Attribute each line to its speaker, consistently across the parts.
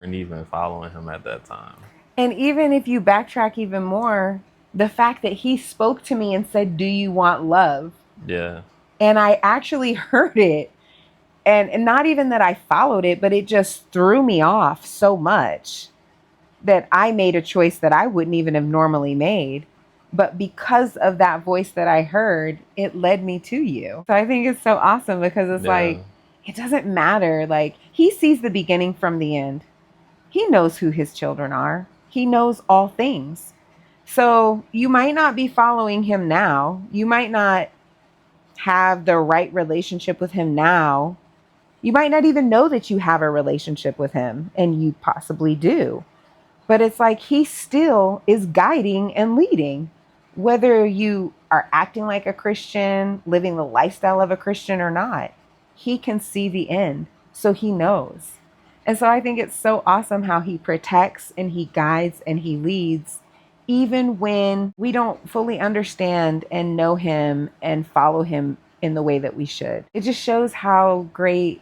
Speaker 1: weren't even following him at that time.
Speaker 2: And even if you backtrack even more, the fact that he spoke to me and said, "Do you want love?"
Speaker 1: Yeah.
Speaker 2: And I actually heard it. And not even that I followed it, but it just threw me off so much that I made a choice that I wouldn't even have normally made. But because of that voice that I heard, it led me to you. So I think it's so awesome because it's
Speaker 1: Yeah.
Speaker 2: like, it doesn't matter. Like, he sees the beginning from the end. He knows who his children are, he knows all things. So you might not be following him now. You might not have the right relationship with him now. You might not even know that you have a relationship with him, and you possibly do. But it's like he still is guiding and leading. Whether you are acting like a Christian, living the lifestyle of a Christian or not, he can see the end. So he knows. And so I think it's so awesome how he protects and he guides and he leads, even when we don't fully understand and know him and follow him in the way that we should. It just shows how great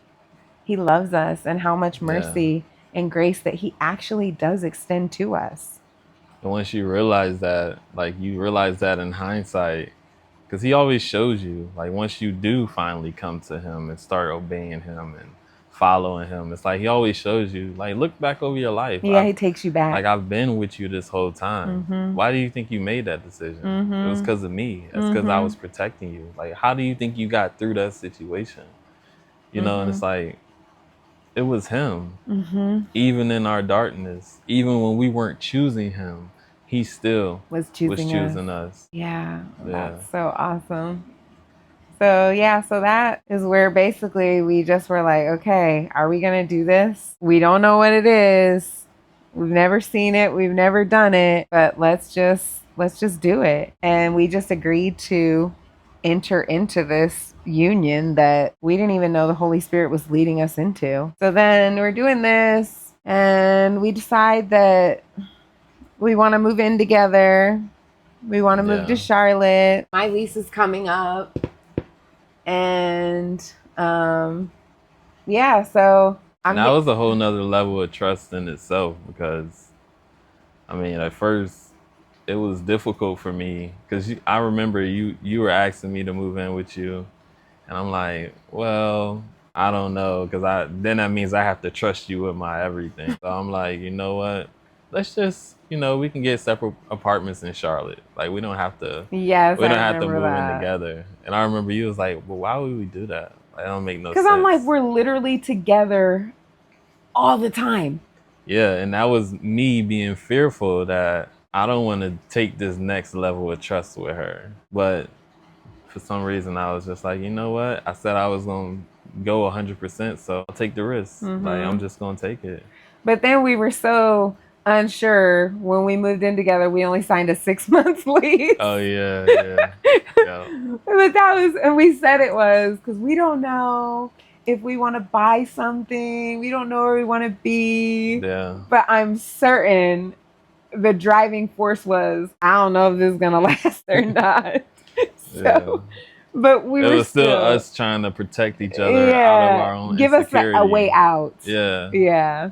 Speaker 2: he loves us and how much
Speaker 1: Yeah.
Speaker 2: mercy and grace that he actually does extend to us.
Speaker 1: And once you realize that, like you realize that in hindsight, because he always shows you, like once you do finally come to him and start obeying him and following him, it's like he always shows you, like, look back over your life.
Speaker 2: Yeah, he takes you back.
Speaker 1: I've been with you this whole time.
Speaker 2: Mm-hmm.
Speaker 1: Why do you think you made that decision?
Speaker 2: Mm-hmm.
Speaker 1: It was because of me. It's because I was protecting you. Like, how do you think you got through that situation? You know, and it's like, it was him. Even in our darkness, even when we weren't choosing him, he still
Speaker 2: was choosing
Speaker 1: us.
Speaker 2: Yeah, that's so awesome. So yeah, so that is where basically we just were like, okay, are we gonna do this? We don't know what it is. We've never seen it. We've never done it. But let's just do it. And we just agreed to enter into this union that we didn't even know the Holy Spirit was leading us into. So then we're doing this, and we decide that we want to move in together. We want to move to Charlotte. My lease is coming up. And yeah, so
Speaker 1: that was a whole nother level of trust in itself, because I mean, at first it was difficult for me because I remember you were asking me to move in with you, and I'm like, well, I don't know, because then that means I have to trust you with my everything. So I'm like, you know what? Let's just, we can get separate apartments in Charlotte. Like, we don't have to.
Speaker 2: Yes,
Speaker 1: we don't have to move in together. And I remember you was like, well, why would we do that? Like, that don't make no sense.
Speaker 2: Because I'm like, we're literally together all the time.
Speaker 1: Yeah, and that was me being fearful that I don't want to take this next level of trust with her. But for some reason, I was just like, you know what? I said I was going to go 100%, so I'll take the risk. Like, I'm just going to take it.
Speaker 2: But then we were so unsure when we moved in together. We only signed a 6 month lease.
Speaker 1: Oh, yeah. Yeah.
Speaker 2: But that was, and we said it was because we don't know if we want to buy something. We don't know where we want to be.
Speaker 1: Yeah.
Speaker 2: But I'm certain the driving force was, I don't know if this is going to last or not. So, but it
Speaker 1: was still us trying to protect each other out of our own
Speaker 2: give
Speaker 1: insecurity.
Speaker 2: Us a way out.
Speaker 1: Yeah.
Speaker 2: Yeah.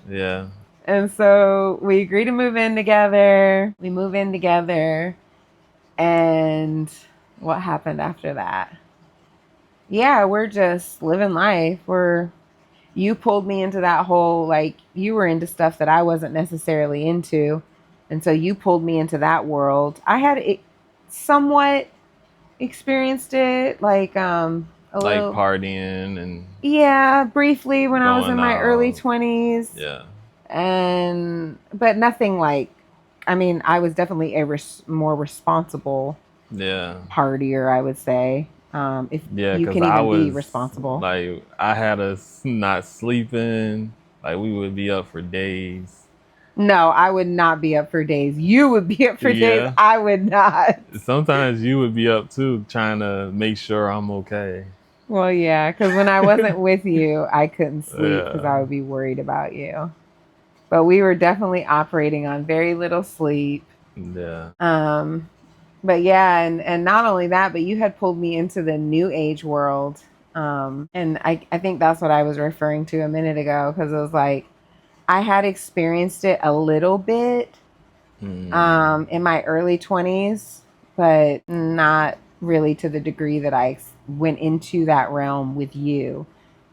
Speaker 1: Yeah.
Speaker 2: And so we agree to move in together. We move in together. And what happened after that? Yeah, we're just living life. You pulled me into that whole, like, you were into stuff that I wasn't necessarily into. And so you pulled me into that world. I had somewhat experienced it, like little
Speaker 1: partying and
Speaker 2: briefly when I was in my early 20s.
Speaker 1: Yeah.
Speaker 2: But nothing like, I mean, I was definitely a more responsible partier, I would say. If you can even be responsible.
Speaker 1: Like, I had us not sleeping. Like, we would be up for days.
Speaker 2: No, I would not be up for days. You would be up for days. I would not.
Speaker 1: Sometimes you would be up too, trying to make sure I'm okay.
Speaker 2: Well, yeah, because when I wasn't with you, I couldn't sleep because I would be worried about you. But we were definitely operating on very little sleep.
Speaker 1: Yeah.
Speaker 2: But yeah, and not only that, but you had pulled me into the new age world. And I think that's what I was referring to a minute ago, because it was like, I had experienced it a little bit
Speaker 1: Mm,
Speaker 2: in my early 20s, but not really to the degree that I went into that realm with you.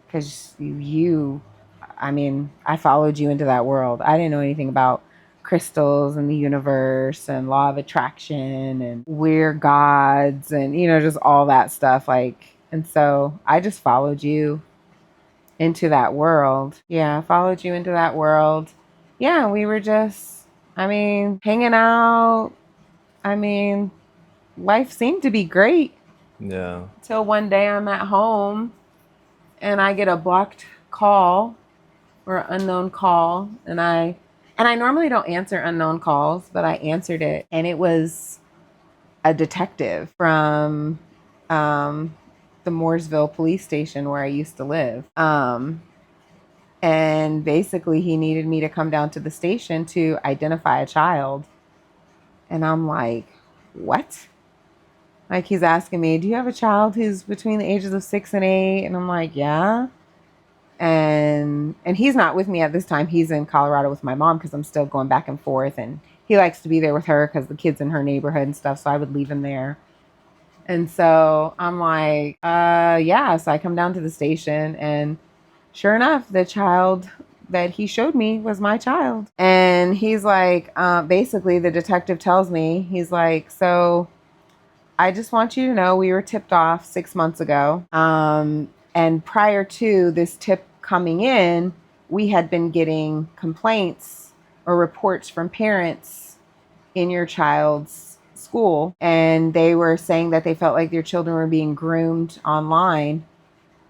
Speaker 2: Because I mean, I followed you into that world. I didn't know anything about crystals and the universe and law of attraction and weird gods and, just all that stuff. And so I just followed you into that world. Yeah, I followed you into that world. Yeah, we were just, I mean, hanging out. I mean, life seemed to be great
Speaker 1: yeah.
Speaker 2: till one day I'm at home and I get a blocked call or an unknown call, and I normally don't answer unknown calls, but I answered it, and it was a detective from um, the Mooresville police station where I used to live. And basically, he needed me to come down to the station to identify a child. And I'm like, what? Like, he's asking me, do you have a child who's between the ages of 6 and 8? And I'm like, yeah. And he's not with me at this time. He's in Colorado with my mom because I'm still going back and forth. And he likes to be there with her because the kids in her neighborhood and stuff. So I would leave him there. And so I'm like, yeah. So I come down to the station, and sure enough, the child that he showed me was my child. And he's like, basically, the detective tells me, he's like, so I just want you to know we were tipped off 6 months ago. And prior to this tip coming in, we had been getting complaints or reports from parents in your child's school. And they were saying that they felt like their children were being groomed online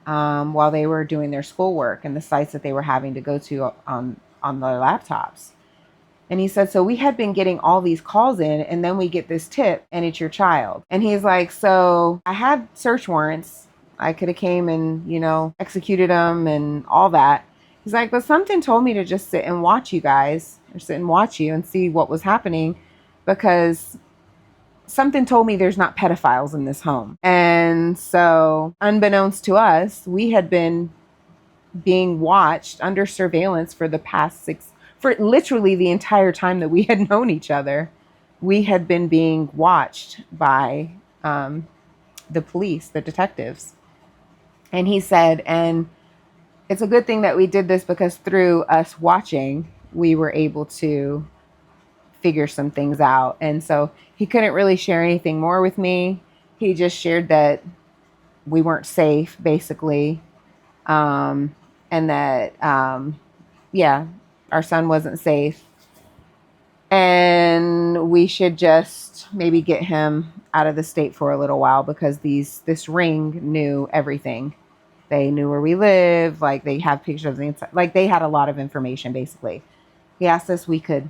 Speaker 2: while they were doing their schoolwork and the sites that they were having to go to on their laptops. And he said, so we had been getting all these calls in, and then we get this tip, and it's your child. And he's like, so I had search warrants. I could have came and, executed them and all that. He's like, but something told me to just sit and watch you guys, or sit and watch you and see what was happening, because something told me there's not pedophiles in this home. And so, unbeknownst to us, we had been being watched under surveillance for the past for literally the entire time that we had known each other. We had been being watched by the police, the detectives. And he said, and it's a good thing that we did this because through us watching, we were able to figure some things out. And so he couldn't really share anything more with me. He just shared that we weren't safe, basically, um, and that yeah, our son wasn't safe. And we should just maybe get him out of the state for a little while because this ring knew everything. They knew where we live, like they have pictures of the inside, like they had a lot of information basically. He asked us we could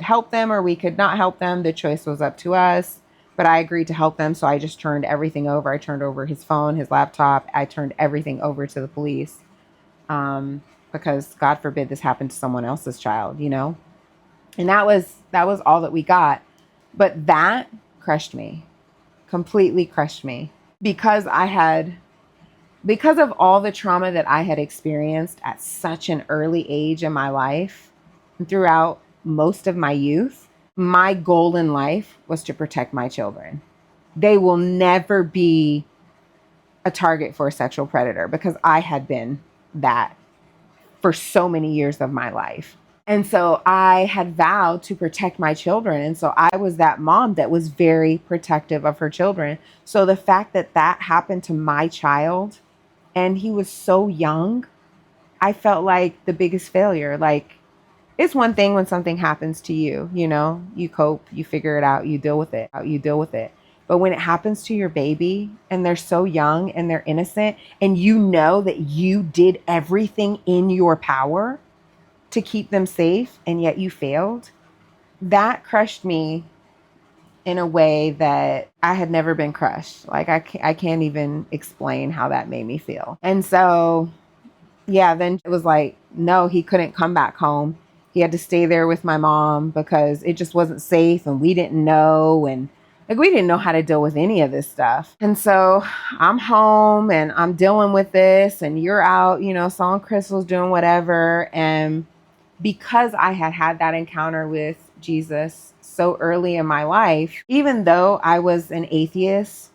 Speaker 2: help them or we could not help them. The choice was up to us. But I agreed to help them, so I just turned everything over. I turned over his phone, his laptop. I turned everything over to the police because God forbid this happened to someone else's child. And that was all that we got. But that crushed me, completely crushed me because of all the trauma that I had experienced at such an early age in my life and throughout most of my youth. My goal in life was to protect my children. They will never be a target for a sexual predator because I had been that for so many years of my life. And so I had vowed to protect my children. And so I was that mom that was very protective of her children. So the fact that that happened to my child and he was so young, I felt like the biggest failure. Like, it's one thing when something happens to you, you cope, you figure it out, you deal with it. But when it happens to your baby and they're so young and they're innocent and you know that you did everything in your power to keep them safe and yet you failed, that crushed me in a way that I had never been crushed. Like, I can't even explain how that made me feel. And so yeah, then it was like, no, he couldn't come back home. He had to stay there with my mom because it just wasn't safe and we didn't know. And like, we didn't know how to deal with any of this stuff. And so I'm home and I'm dealing with this, and you're out, selling crystals, doing whatever. And because I had had that encounter with Jesus so early in my life, even though I was an atheist,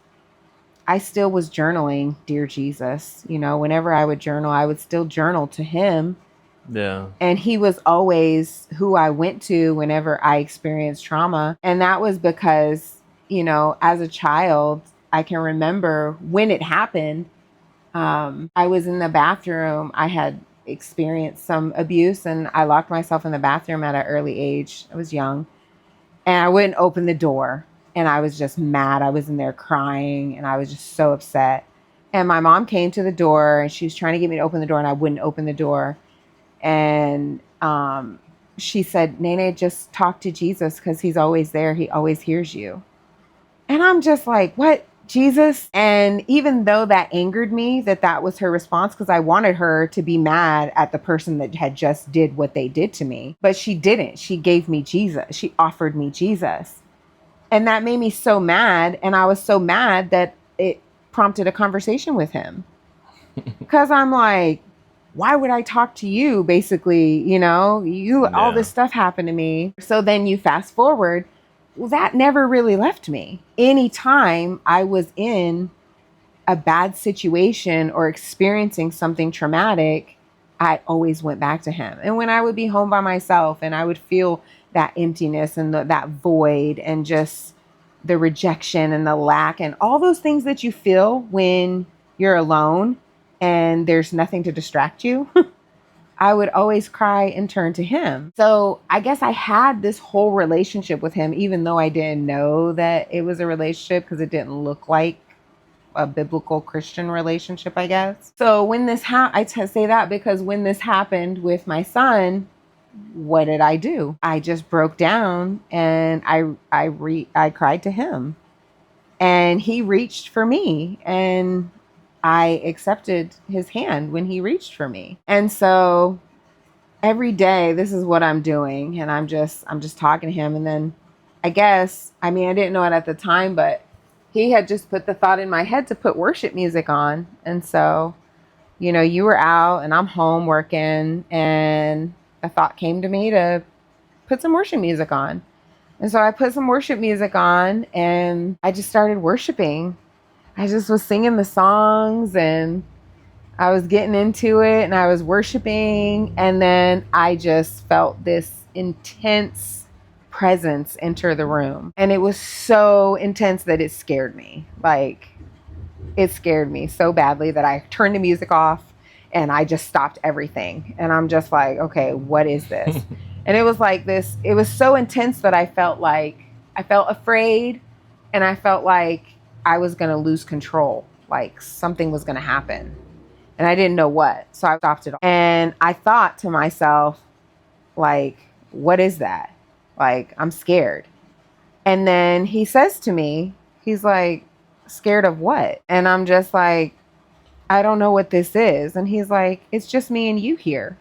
Speaker 2: I still was journaling, Dear Jesus. You know, whenever I would journal, I would still journal to him.
Speaker 1: Yeah.
Speaker 2: And he was always who I went to whenever I experienced trauma. And that was because, you know, as a child, I can remember when it happened. I was in the bathroom. I had experienced some abuse and I locked myself in the bathroom at an early age. I was young and I wouldn't open the door. And I was just mad. I was in there crying and I was just so upset. And my mom came to the door and she was trying to get me to open the door and I wouldn't open the door. And she said, Nene, just talk to Jesus because he's always there. He always hears you. And I'm just like, what? Jesus? And even though that angered me, that was her response, because I wanted her to be mad at the person that had just did what they did to me. But she didn't. She gave me Jesus. She offered me Jesus. And that made me so mad. And I was so mad that it prompted a conversation with him. Because I'm like, why would I talk to you? Basically, you know, all
Speaker 1: Yeah.
Speaker 2: this stuff happened to me. So then you fast forward, well, that never really left me. Anytime I was in a bad situation or experiencing something traumatic, I always went back to him. And when I would be home by myself and I would feel that emptiness and that void and just the rejection and the lack and all those things that you feel when you're alone and there's nothing to distract you, I would always cry and turn to him. So I guess I had this whole relationship with him, even though I didn't know that it was a relationship because it didn't look like a biblical Christian relationship, I guess. So when this say that because when this happened with my son, what did I do? I just broke down and I cried to him, and he reached for me, and I accepted his hand when he reached for me. And so every day this is what I'm doing, and I'm just talking to him. And then I mean, I didn't know it at the time, but he had just put the thought in my head to put worship music on. And so, you know, you were out and I'm home working, and a thought came to me to put some worship music on. And so I put some worship music on and I just started worshiping. I just was singing the songs and I was getting into it and I was worshiping. And then I just felt this intense presence enter the room. And it was so intense that it scared me. Like, it scared me so badly that I turned the music off and I just stopped everything. And I'm just like, okay, what is this? And it was like this, it was so intense that I felt afraid and I felt like I was going to lose control, like something was going to happen. And I didn't know what. So I stopped it all. And I thought to myself, like, what is that? Like, I'm scared. And then he says to me, he's like, scared of what? And I'm just like, I don't know what this is. And he's like, it's just me and you here.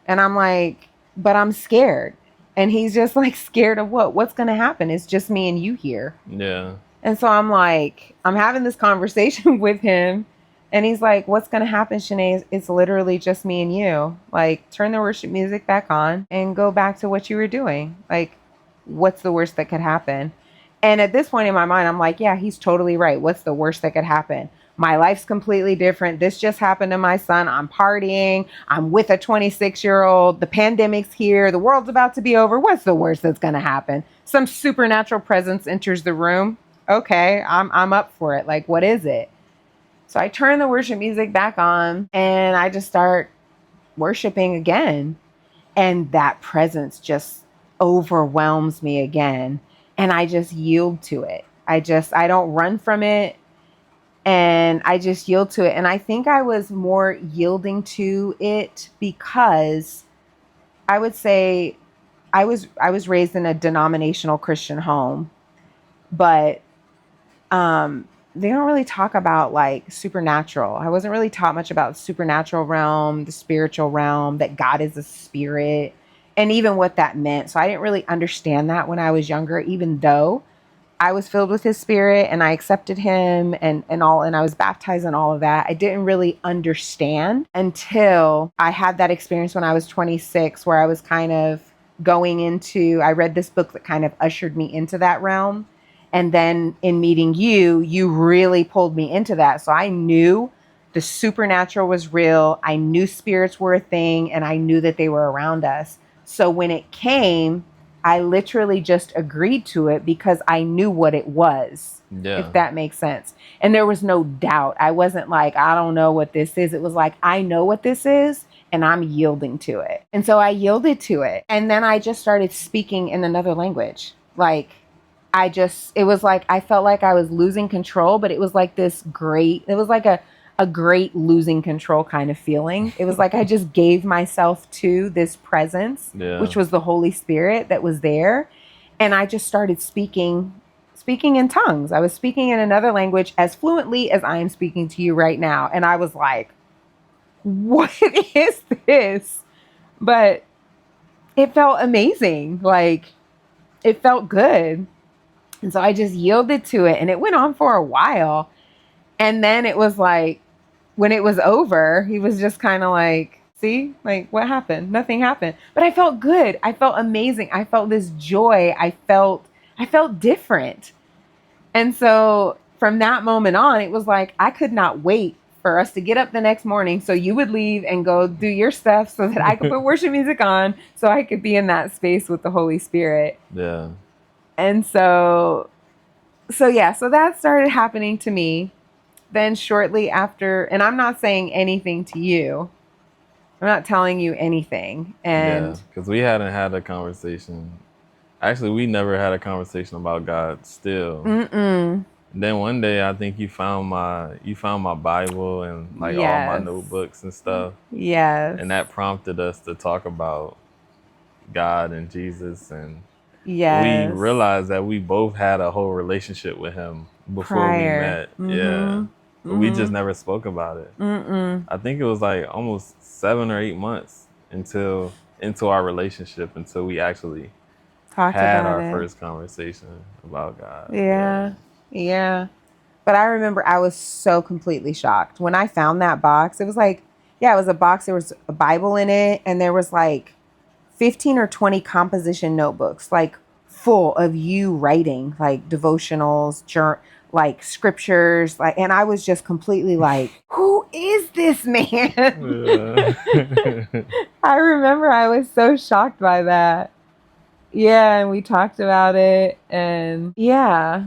Speaker 2: And I'm like, but I'm scared. And he's just like, scared of what? What's going to happen? It's just me and you here.
Speaker 1: Yeah.
Speaker 2: And so I'm like, I'm having this conversation with him. And he's like, what's going to happen, Shanae? It's literally just me and you. Like, turn the worship music back on and go back to what you were doing. Like, what's the worst that could happen? And at this point in my mind, I'm like, yeah, he's totally right. What's the worst that could happen? My life's completely different. This just happened to my son. I'm partying. I'm with a 26-year-old. The pandemic's here. The world's about to be over. What's the worst that's going to happen? Some supernatural presence enters the room. Okay, I'm up for it. Like, what is it? So I turn the worship music back on and I just start worshiping again. And that presence just overwhelms me again. And I just yield to it. I don't run from it. And I just yield to it. And I think I was more yielding to it because I would say I was raised in a denominational Christian home, but they don't really talk about like supernatural. I wasn't really taught much about the supernatural realm, the spiritual realm, that God is a spirit, and even what that meant. So I didn't really understand that when I was younger, even though I was filled with his spirit and I accepted him and all, and I was baptized and all of that. I didn't really understand until I had that experience when I was 26, where I was kind of going into, I read this book that kind of ushered me into that realm. And then in meeting you, you really pulled me into that. So I knew the supernatural was real. I knew spirits were a thing and I knew that they were around us. So when it came, I literally just agreed to it because I knew what it was, if
Speaker 1: Yeah.
Speaker 2: that makes sense. And there was no doubt. I wasn't like, I don't know what this is. It was like, I know what this is and I'm yielding to it. And so I yielded to it. And then I just started speaking in another language. Like, it was like, I felt like I was losing control, but it was like it was like a great losing control kind of feeling. It was like I just gave myself to this presence,
Speaker 1: Yeah.
Speaker 2: which was the Holy Spirit that was there. And I just started speaking in tongues. I was speaking in another language as fluently as I am speaking to you right now. And I was like, what is this? But it felt amazing. Like, it felt good. And so I just yielded to it. And it went on for a while. And then it was like, when it was over, he was just kind of like, see, like, what happened? Nothing happened. But I felt good. I felt amazing. I felt this joy. I felt different. And so from that moment on, it was like, I could not wait for us to get up the next morning so you would leave and go do your stuff so that I could put worship music on so I could be in that space with the Holy Spirit.
Speaker 1: Yeah.
Speaker 2: And so yeah, so that started happening to me. Then shortly after, and I'm not saying anything to you. I'm not telling you anything.
Speaker 1: Yeah.
Speaker 2: And
Speaker 1: Because we hadn't had a conversation. Actually, we never had a conversation about God still.
Speaker 2: mm-mm.
Speaker 1: And then one day I think you found my Bible and like all my
Speaker 2: Yes.
Speaker 1: notebooks and stuff.
Speaker 2: Yes.
Speaker 1: And that prompted us to talk about God and Jesus, and we
Speaker 2: Yes.
Speaker 1: realized that we both had a whole relationship with him before we
Speaker 2: Prior.
Speaker 1: met. Yeah.
Speaker 2: Mm-hmm.
Speaker 1: But we just
Speaker 2: Mm-hmm.
Speaker 1: never spoke about it.
Speaker 2: Mm-mm.
Speaker 1: I think it was like almost 7 or 8 months into our relationship until we actually
Speaker 2: Talked
Speaker 1: had
Speaker 2: about
Speaker 1: our
Speaker 2: it.
Speaker 1: first conversation about God. Yeah.
Speaker 2: Yeah. Yeah. But I remember I was so completely shocked when I found that box. It was like, yeah, it was a box. There was a Bible in it, and there was like 15 or 20 composition notebooks, like full of you writing, like devotionals, like scriptures, like, and I was just completely like, who is this man?
Speaker 1: Yeah.
Speaker 2: I remember I was so shocked by that. Yeah, and we talked about it, and yeah.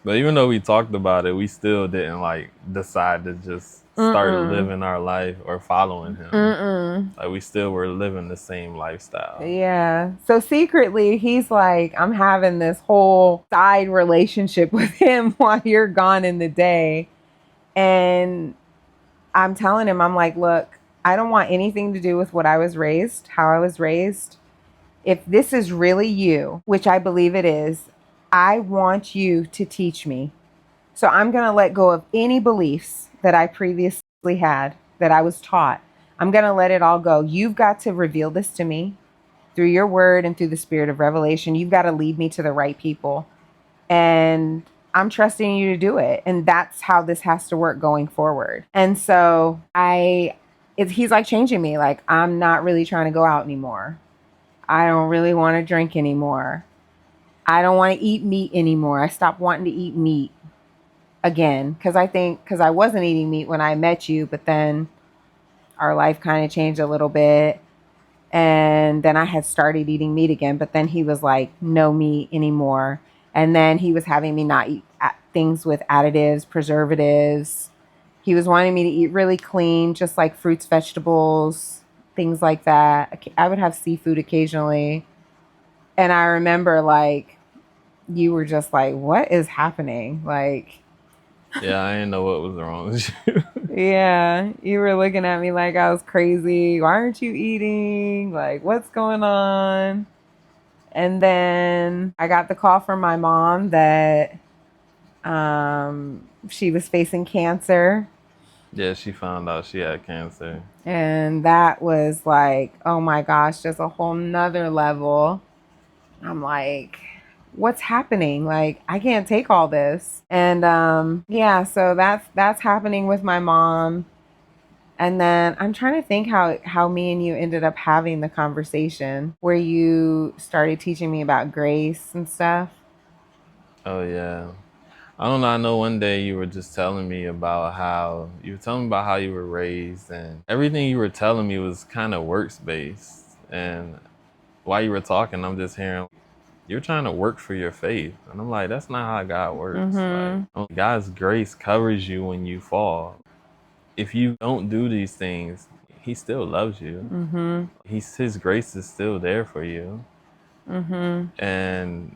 Speaker 1: But even though we talked about it, we still didn't like decide to just start
Speaker 2: Mm-mm.
Speaker 1: living our life or following him.
Speaker 2: Mm-mm.
Speaker 1: Like we still were living the same lifestyle.
Speaker 2: Yeah. So secretly, he's like, I'm having this whole side relationship with him while you're gone in the day. And I'm telling him, I'm like, look, I don't want anything to do with what I was raised, how I was raised. If this is really you, which I believe it is, I want you to teach me. So I'm going to let go of any beliefs that I previously had, that I was taught. I'm going to let it all go. You've got to reveal this to me through your word and through the spirit of revelation. You've got to lead me to the right people. And I'm trusting you to do it. And that's how this has to work going forward. And so he's like changing me. Like, I'm not really trying to go out anymore. I don't really want to drink anymore. I don't want to eat meat anymore. I stopped wanting to eat meat again because I wasn't eating meat when I met you, but then our life kind of changed a little bit. And then I had started eating meat again, but then he was like, no meat anymore. And then he was having me not eat things with additives, preservatives. He was wanting me to eat really clean, just like fruits, vegetables, things like that. I would have seafood occasionally. And I remember like, you were just like, what is happening? Like,
Speaker 1: Yeah, I didn't know what was wrong with you.
Speaker 2: yeah, you were looking at me like I was crazy. Why aren't you eating? Like, what's going on? And then I got the call from my mom that she was facing cancer.
Speaker 1: Yeah, she found out she had cancer.
Speaker 2: And that was like, oh my gosh, just a whole nother level. I'm like, what's happening? Like, I can't take all this. And yeah, so that's happening with my mom. And then I'm trying to think how me and you ended up having the conversation where you started teaching me about grace and stuff.
Speaker 1: Oh yeah. I don't know. I know one day you were just telling me about how you were telling me about how you were raised, and everything you were telling me was kind of works based. And while you were talking, I'm just hearing you're trying to work for your faith, and I'm like, that's not how God works. Like,
Speaker 2: Mhm.
Speaker 1: God's grace covers you when you fall. If you don't do these things, He still loves you.
Speaker 2: Mhm.
Speaker 1: His grace is still there for you.
Speaker 2: Mhm.
Speaker 1: And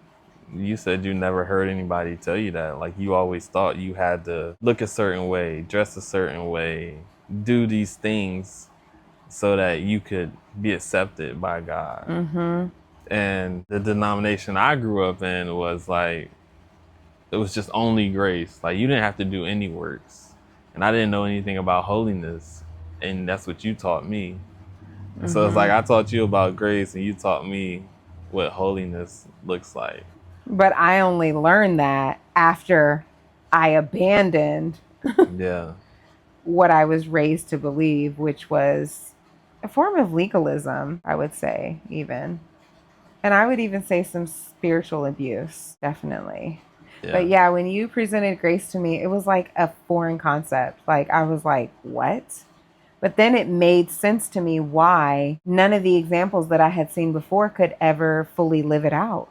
Speaker 1: you said you never heard anybody tell you that. Like, you always thought you had to look a certain way, dress a certain way, do these things so that you could be accepted by God.
Speaker 2: Mhm.
Speaker 1: And the denomination I grew up in was like, it was just only grace. Like, you didn't have to do any works. And I didn't know anything about holiness. And that's what you taught me. And so it's like
Speaker 2: Mhm.
Speaker 1: I taught you about grace and you taught me what holiness looks like.
Speaker 2: But I only learned that after I abandoned
Speaker 1: Yeah.
Speaker 2: what I was raised to believe, which was a form of legalism, I would say, even. And I would even say some spiritual abuse, definitely. But
Speaker 1: Yeah.
Speaker 2: yeah, when you presented grace to me, it was like a foreign concept. Like, I was like, what? But then it made sense to me why none of the examples that I had seen before could ever fully live it out,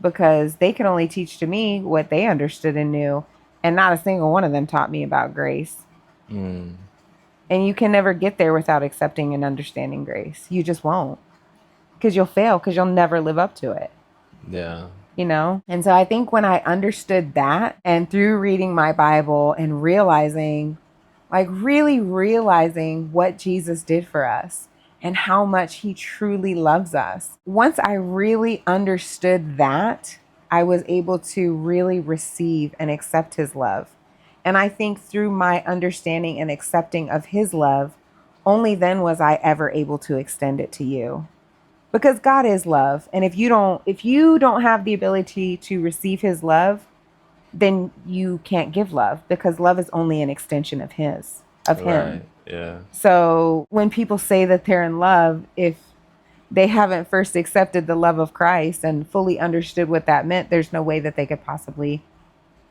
Speaker 2: because they could only teach to me what they understood and knew. And not a single one of them taught me about grace.
Speaker 1: Mm.
Speaker 2: And you can never get there without accepting and understanding grace. You just won't, because you'll fail, because you'll never live up to it.
Speaker 1: Yeah.
Speaker 2: You know? And so I think when I understood that, and through reading my Bible and realizing, like really realizing what Jesus did for us and how much he truly loves us, once I really understood that, I was able to really receive and accept his love. And I think through my understanding and accepting of his love, only then was I ever able to extend it to you, because God is love. And if you don't have the ability to receive his love, then you can't give love, because love is only an extension of him.
Speaker 1: Right. Yeah.
Speaker 2: So when people say that they're in love, if they haven't first accepted the love of Christ and fully understood what that meant, there's no way that they could possibly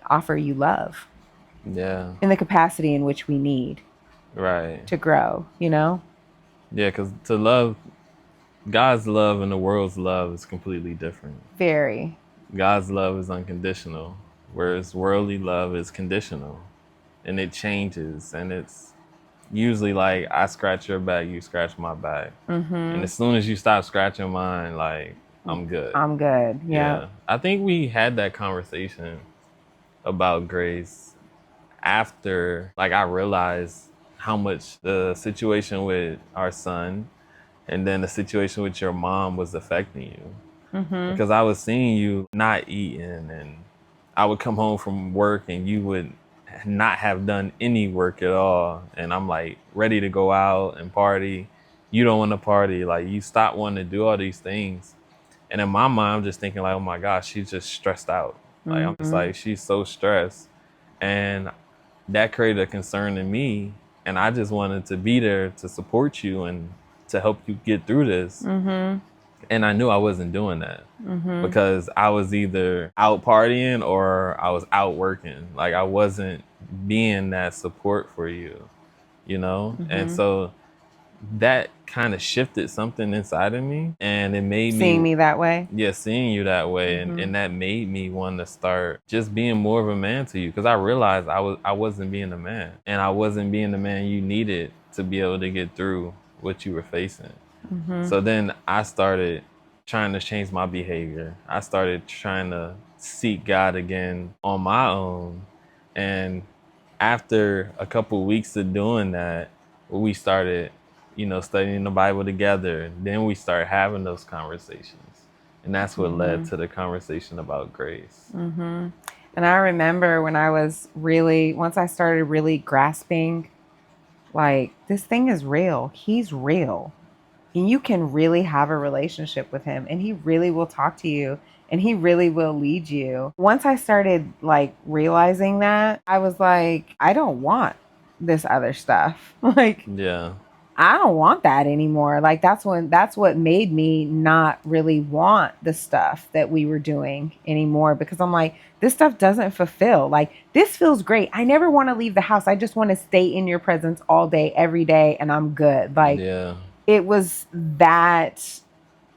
Speaker 2: offer you love
Speaker 1: Yeah.
Speaker 2: in the capacity in which we need
Speaker 1: Right.
Speaker 2: to grow, you know?
Speaker 1: Yeah, because to love, God's love and the world's love is completely different.
Speaker 2: Very.
Speaker 1: God's love is unconditional, whereas worldly love is conditional, and it changes. And it's usually like, I scratch your back, you scratch my back. And
Speaker 2: Mm-hmm.
Speaker 1: as soon as you stop scratching mine, like, I'm good.
Speaker 2: I'm good. Yeah.
Speaker 1: Yeah. I think we had that conversation about grace after, like, I realized how much the situation with our son and then the situation with your mom was affecting you.
Speaker 2: Mm-hmm.
Speaker 1: Because I was seeing you not eating, and I would come home from work and you would not have done any work at all. And I'm like ready to go out and party. You don't want to party. Like, you stop wanting to do all these things. And in my mind, I'm just thinking like, oh my gosh, she's just stressed out. Like, I'm just
Speaker 2: Mm-hmm.
Speaker 1: like, she's so stressed. And that created a concern in me. And I just wanted to be there to support you and to help you get through this.
Speaker 2: Mm-hmm.
Speaker 1: And I knew I wasn't doing that
Speaker 2: Mm-hmm.
Speaker 1: because I was either out partying or I was out working. Like, I wasn't being that support for you, you know? And
Speaker 2: Mm-hmm.
Speaker 1: so that kind of shifted something inside of me, and it made
Speaker 2: Seeing
Speaker 1: me,
Speaker 2: me that way.
Speaker 1: yeah, seeing you that way.
Speaker 2: Mm-hmm.
Speaker 1: And that made me want to start just being more of a man to you, because I realized I wasn't being a man, and I wasn't being the man you needed to be able to get through what you were facing.
Speaker 2: Mm-hmm.
Speaker 1: So then I started trying to change my behavior. I started trying to seek God again on my own. And after a couple weeks of doing that, we started, studying the Bible together. Then we started having those conversations. And that's what led
Speaker 2: Mm-hmm.
Speaker 1: to the conversation about grace.
Speaker 2: Mm-hmm. And I remember when once I started really grasping, like, this thing is real. He's real. And you can really have a relationship with him, and he really will talk to you, and he really will lead you. Once I started like realizing that, I was like, I don't want this other stuff. Like,
Speaker 1: Yeah.
Speaker 2: I don't want that anymore. Like that's what made me not really want the stuff that we were doing anymore, because I'm like, this stuff doesn't fulfill. Like, this feels great. I never want to leave the house. I just want to stay in your presence all day every day and I'm good. Like,
Speaker 1: Yeah.
Speaker 2: it was that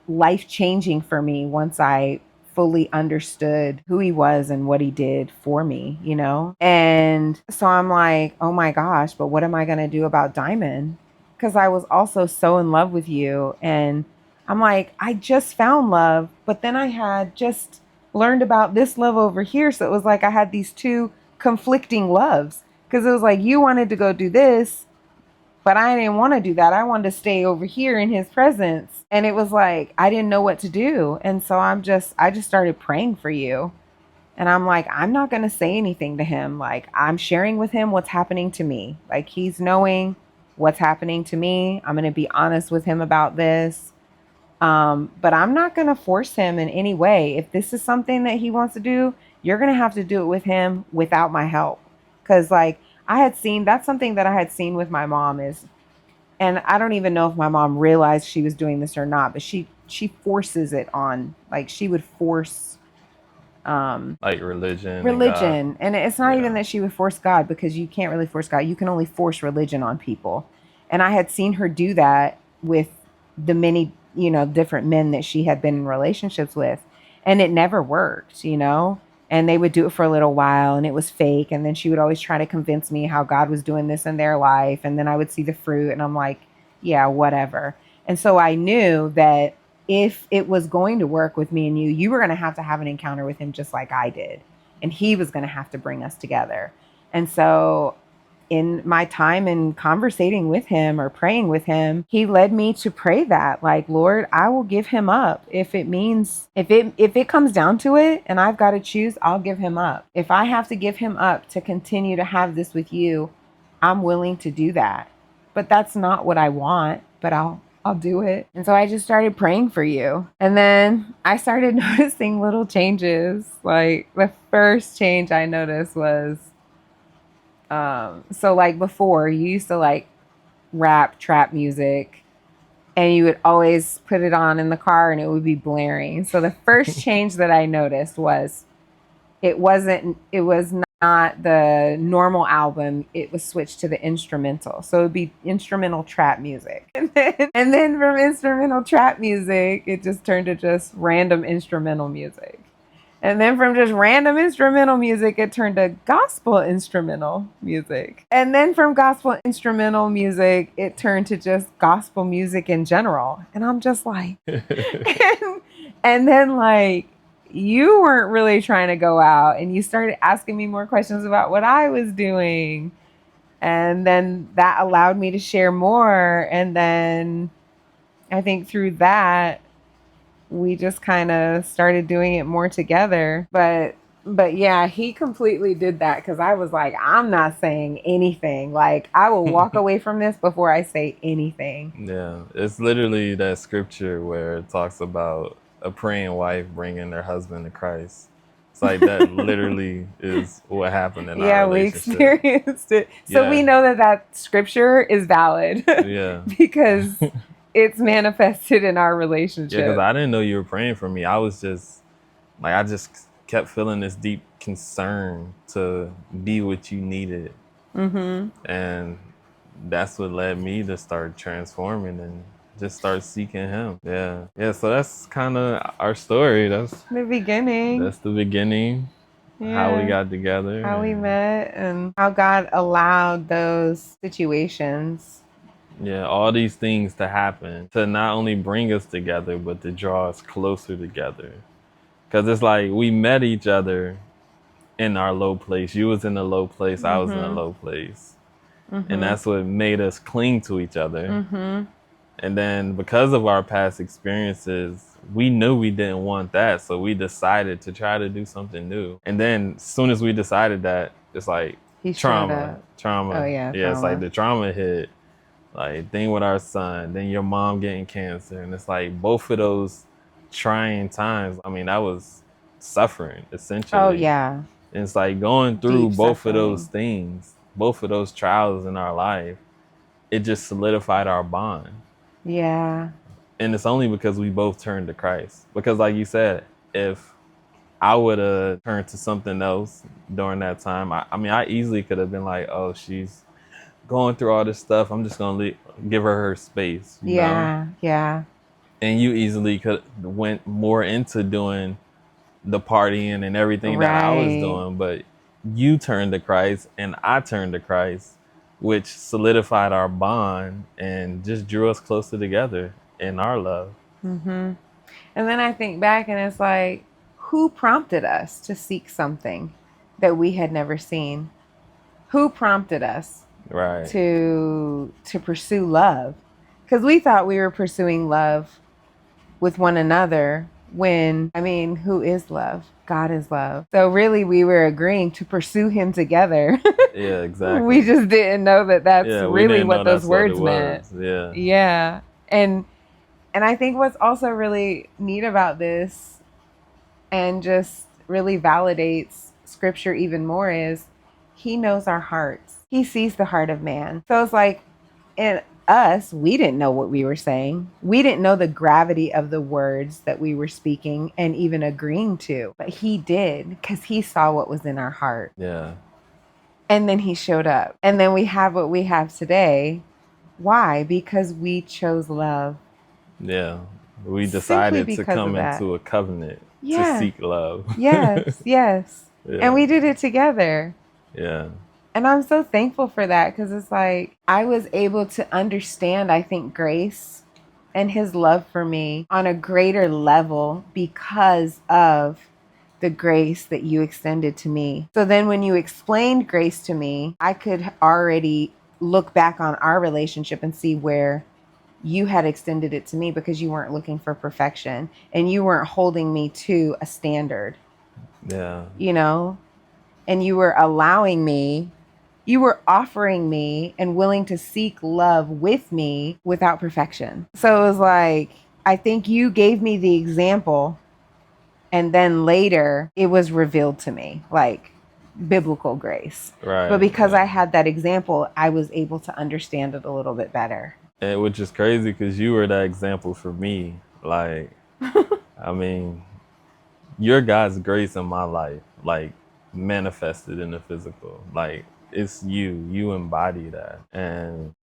Speaker 2: life changing for me once I fully understood who he was and what he did for me, you know? And so I'm like, oh my gosh, but what am I going to do about Diamond? Because I was also so in love with you. And I'm like, I just found love, but then I had just learned about this love over here. So it was like I had these two conflicting loves, because it was like you wanted to go do this, but I didn't want to do that. I wanted to stay over here in his presence. And it was like I didn't know what to do. And so I just started praying for you. And I'm like, I'm not going to say anything to him. Like, I'm sharing with him what's happening to me. Like, he's knowing what's happening to me. I'm going to be honest with him about this. But I'm not going to force him in any way. If this is something that he wants to do, you're going to have to do it with him without my help. Because, like, I had seen that's something that I had seen with my mom is, and I don't even know if my mom realized she was doing this or not, but she forces it on. Like, she would force um
Speaker 1: Like religion and God.
Speaker 2: religion. And it's not
Speaker 1: Yeah.
Speaker 2: even that she would force God, because you can't really force God. You can only force religion on people. And I had seen her do that with the many, different men that she had been in relationships with. And it never worked, you know? And they would do it for a little while and it was fake. And then she would always try to convince me how God was doing this in their life. And then I would see the fruit and I'm like, yeah, whatever. And so I knew that if it was going to work with me and you were going to have an encounter with him just like I did. And he was going to have to bring us together. And so, in my time in conversating with him or praying with him, he led me to pray that, like, Lord, I will give him up if it means, if it comes down to it and I've got to choose, I'll give him up. If I have to give him up to continue to have this with you, I'm willing to do that. But that's not what I want, but I'll do it. And so I just started praying for you. And then I started noticing little changes. Like, the first change I noticed was so like before you used to like rap trap music and you would always put it on in the car and it would be blaring. So the first change that I noticed was it was not the normal album. It was switched to the instrumental. So it would be instrumental trap music. And then from instrumental trap music, it just turned to just random instrumental music. And then from just random instrumental music, it turned to gospel instrumental music. And then from gospel instrumental music, it turned to just gospel music in general. And I'm just like, and then like, you weren't really trying to go out and you started asking me more questions about what I was doing. And then that allowed me to share more. And then I think through that, we just kind of started doing it more together. But yeah, he completely did that because I was like, I'm not saying anything. Like, I will walk away from this before I say anything.
Speaker 1: Yeah, it's literally that scripture where it talks about a praying wife bringing their husband to Christ. It's like that literally is what happened in our
Speaker 2: Yeah, we
Speaker 1: relationship.
Speaker 2: experienced it. So we
Speaker 1: Yeah,
Speaker 2: know that that scripture is valid
Speaker 1: yeah.
Speaker 2: because it's manifested in our
Speaker 1: Yeah, because
Speaker 2: relationship.
Speaker 1: I didn't know you were praying for me. I was just like, I just kept feeling this deep concern to be what you needed.
Speaker 2: Mm-hmm.
Speaker 1: And that's what led me to start transforming and just start seeking him. Yeah. Yeah, so that's kind of our story.
Speaker 2: The beginning.
Speaker 1: That's the beginning, how we
Speaker 2: Yeah.
Speaker 1: got together,
Speaker 2: How we
Speaker 1: and
Speaker 2: met and how God allowed those situations.
Speaker 1: yeah, all these things to happen to not only bring us together, but to draw us closer together. Because it's like we met each other in our low place. You was in a low place, I was in a
Speaker 2: Mm-hmm.
Speaker 1: low place. And
Speaker 2: Mm-hmm.
Speaker 1: that's what made us cling to each other.
Speaker 2: Mm-hmm.
Speaker 1: And then because of our past experiences, we knew we didn't want that. So we decided to try to do something new. And then as soon as we decided that, it's like
Speaker 2: He showed
Speaker 1: trauma,
Speaker 2: up. Oh
Speaker 1: trauma.
Speaker 2: yeah,
Speaker 1: Yeah, it's like
Speaker 2: trauma.
Speaker 1: the trauma hit. Like thing with our son, then your mom getting cancer, and it's like both of those trying times. I mean, that was suffering
Speaker 2: Oh,
Speaker 1: essentially.
Speaker 2: yeah.
Speaker 1: And it's like going through
Speaker 2: Deep
Speaker 1: both of those
Speaker 2: suffering.
Speaker 1: things, both of those trials in our life, it just solidified our bond.
Speaker 2: Yeah.
Speaker 1: And it's only because we both turned to Christ. Because like you said, if I would have turned to something else during that time, I mean, I easily could have been like, oh, she's going through all this stuff. I'm just gonna give her space, you know.
Speaker 2: Yeah. Yeah.
Speaker 1: And you easily could went more into doing the partying and everything that I was
Speaker 2: Right.
Speaker 1: doing, but you turned to Christ and I turned to Christ, which solidified our bond and just drew us closer together in our love.
Speaker 2: Mm-hmm. And then I think back and it's like, who prompted us to seek something that we had never seen? Who prompted us
Speaker 1: Right.
Speaker 2: to pursue love? Because we thought we were pursuing love with one another when, I mean, who is love? God is love. So really, we were agreeing to pursue Him together.
Speaker 1: Yeah,
Speaker 2: We
Speaker 1: exactly.
Speaker 2: just didn't know that that's
Speaker 1: Yeah, we
Speaker 2: really
Speaker 1: didn't
Speaker 2: what
Speaker 1: know
Speaker 2: those
Speaker 1: that's what it
Speaker 2: words meant.
Speaker 1: was. Yeah.
Speaker 2: Yeah. And I think what's also really neat about this and just really validates scripture even more is he knows our hearts. He sees the heart of man. So it's like in us, we didn't know what we were saying. We didn't know the gravity of the words that we were speaking and even agreeing to. But he did because he saw what was in our heart.
Speaker 1: Yeah.
Speaker 2: And then he showed up. And then we have what we have today. Why? Because we chose love.
Speaker 1: Yeah. We
Speaker 2: Simply
Speaker 1: decided to
Speaker 2: because of
Speaker 1: come
Speaker 2: that.
Speaker 1: into a covenant to
Speaker 2: Yeah.
Speaker 1: seek love.
Speaker 2: Yes. Yes. And
Speaker 1: Yeah.
Speaker 2: we did it together.
Speaker 1: Yeah.
Speaker 2: And I'm so thankful for that because it's like I was able to understand, I think, grace and his love for me on a greater level because of the grace that you extended to me. So then when you explained grace to me, I could already look back on our relationship and see where you had extended it to me because you weren't looking for perfection and you weren't holding me to a standard,
Speaker 1: Yeah.
Speaker 2: you know? And you were allowing me, you were offering me and willing to seek love with me without perfection. So it was like, I think you gave me the example, and then later it was revealed to me, like biblical grace. But
Speaker 1: Right.
Speaker 2: because I
Speaker 1: Yeah.
Speaker 2: had that example, I was able to understand it a little bit better.
Speaker 1: And which is crazy because you were that example for me. Like, I mean, you're God's grace in my life, like manifested in the physical. Like, it's you. You embody that. And